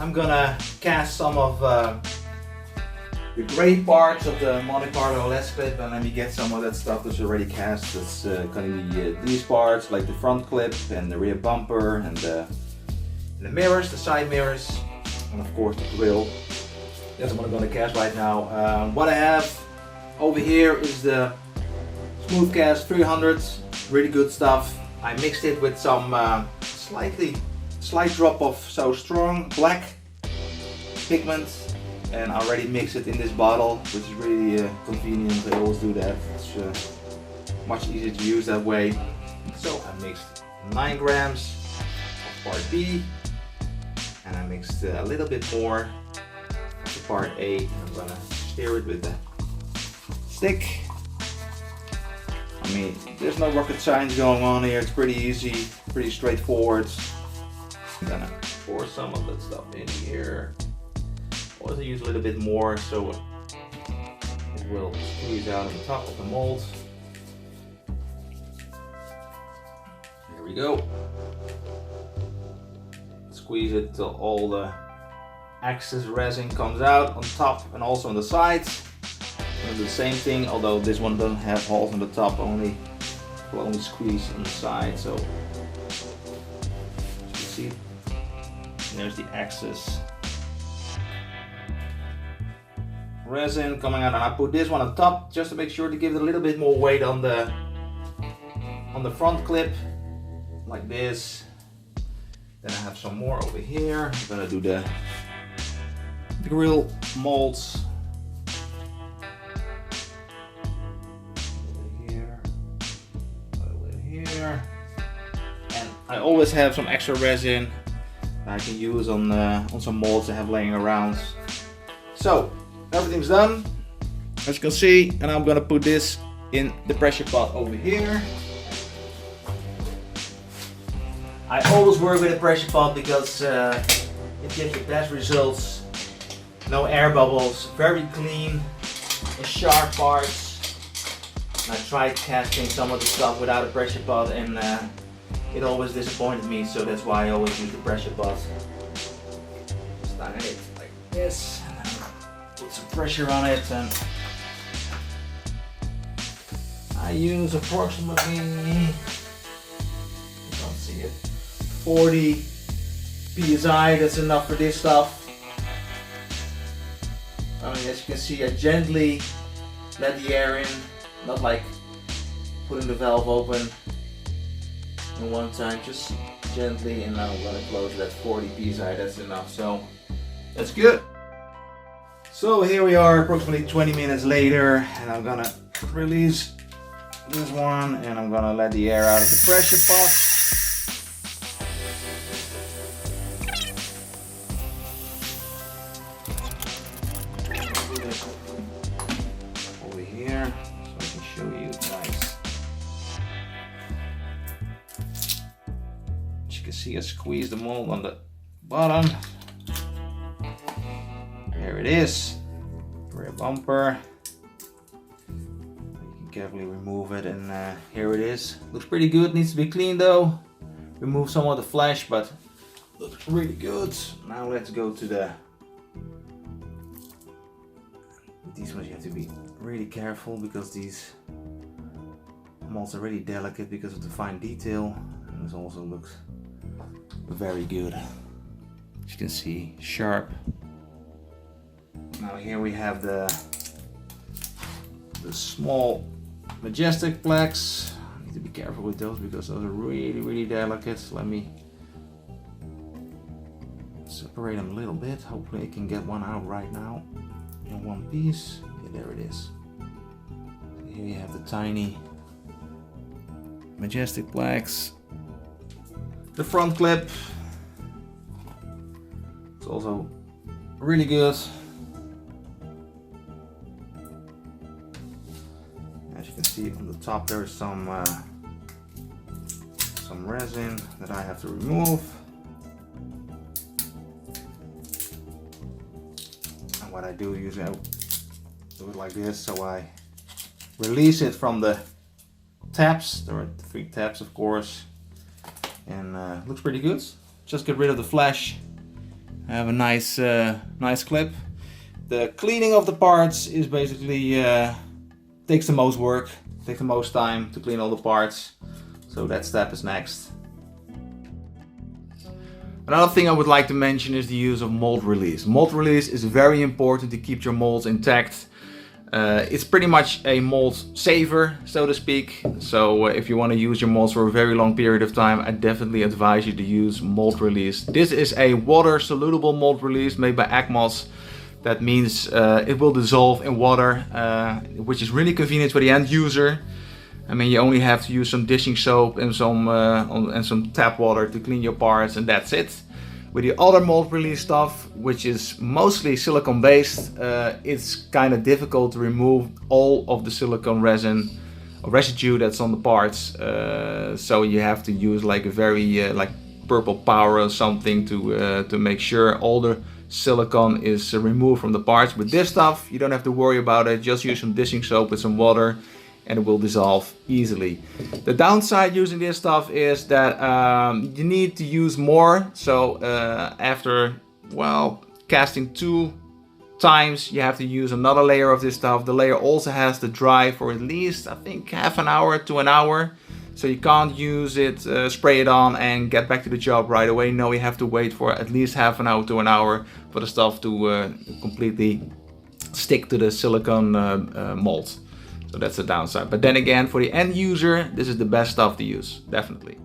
I'm gonna cast some of the gray parts of the Monte Carlo LS clip, and let me get some of that stuff that's already cast. That's gonna be these parts, like the front clip and the rear bumper and the mirrors, the side mirrors, and of course the grill. That's what I'm gonna cast right now. What I have over here is the Smooth Cast 300, really good stuff. I mixed it with some slight drop of So Strong black pigment, and I already mix it in this bottle, which is really convenient. I always do that. It's much easier to use that way. So I mixed 9 grams of part B, and I mixed a little bit more of part A. I'm gonna stir it with the stick. I mean, there's no rocket science going on here. It's pretty easy, pretty straightforward. I'm gonna pour some of that stuff in here. Also use a little bit more so it will squeeze out on the top of the mold. Here we go. Squeeze it till all the excess resin comes out on top and also on the sides. And do the same thing, although this one doesn't have holes on the top, will only squeeze on the side. So as you see, there's the excess resin coming out, and I put this one on top just to make sure to give it a little bit more weight on the front clip, like this. Then I have some more over here. I'm gonna do the grill molds. Over here. And I always have some extra resin I can use on some molds I have laying around. So everything's done, as you can see, and I'm gonna put this in the pressure pot over here. I always work with a pressure pot because it gives the best results. No air bubbles, very clean and sharp parts. And I tried casting some of the stuff without a pressure pot, and it always disappointed me, so that's why I always use the pressure pot. Stand it like this, and then put some pressure on it, and I use approximately, you don't see it, 40 psi. That's enough for this stuff. I mean, as you can see, I gently let the air in, not like putting the valve open in one time, just gently, and now I'm gonna close it at 40 psi. That's enough, so that's good. So here we are, approximately 20 minutes later, and I'm gonna release this one, and I'm gonna let the air out of the pressure pot. Over here, so I can show you nice. As you can see, I squeeze the mold on the bottom. There it is, rear bumper. You can carefully remove it, and here it is. Looks pretty good, needs to be cleaned though. Remove some of the flesh, but looks really good. Now let's go to the... These ones you have to be really careful because these molds are really delicate because of the fine detail, and this also looks very good. As you can see, sharp. Now here we have the small majestic plaques. I need to be careful with those because those are really delicate. So let me separate them a little bit. Hopefully I can get one out right now in one piece. Yeah, there it is. So here you have the tiny majestic plaques. The front clip, it's also really good. As you can see on the top, there is some resin that I have to remove. And what I do usually, I do it like this, so I release it from the tabs. There are 3 tabs, of course, and looks pretty good. Just get rid of the flesh, have a nice nice clip. The cleaning of the parts is basically takes the most work, takes the most time to clean all the parts. So that step is next. Another thing I would like to mention is the use of mold release. Mold release is very important to keep your molds intact. It's pretty much a mold saver, so to speak. So if you want to use your molds for a very long period of time, I definitely advise you to use mold release. This is a water soluble mold release made by Acmos. That means it will dissolve in water, which is really convenient for the end user. I mean, you only have to use some dishing soap and some tap water to clean your parts, and that's it. With the other mold release stuff, which is mostly silicone based, it's kind of difficult to remove all of the silicone resin or residue that's on the parts. So you have to use like a very like purple power or something to make sure all the silicone is removed from the parts. With this stuff, you don't have to worry about it. Just use some dishing soap with some water and it will dissolve easily. The downside using this stuff is that you need to use more. So after, well, casting 2 times, you have to use another layer of this stuff. The layer also has to dry for at least, I think, half an hour to an hour. So you can't use it, spray it on and get back to the job right away. No, you have to wait for at least half an hour to an hour for the stuff to completely stick to the silicone mold. So that's the downside. But then again, for the end user, this is the best stuff to use, definitely.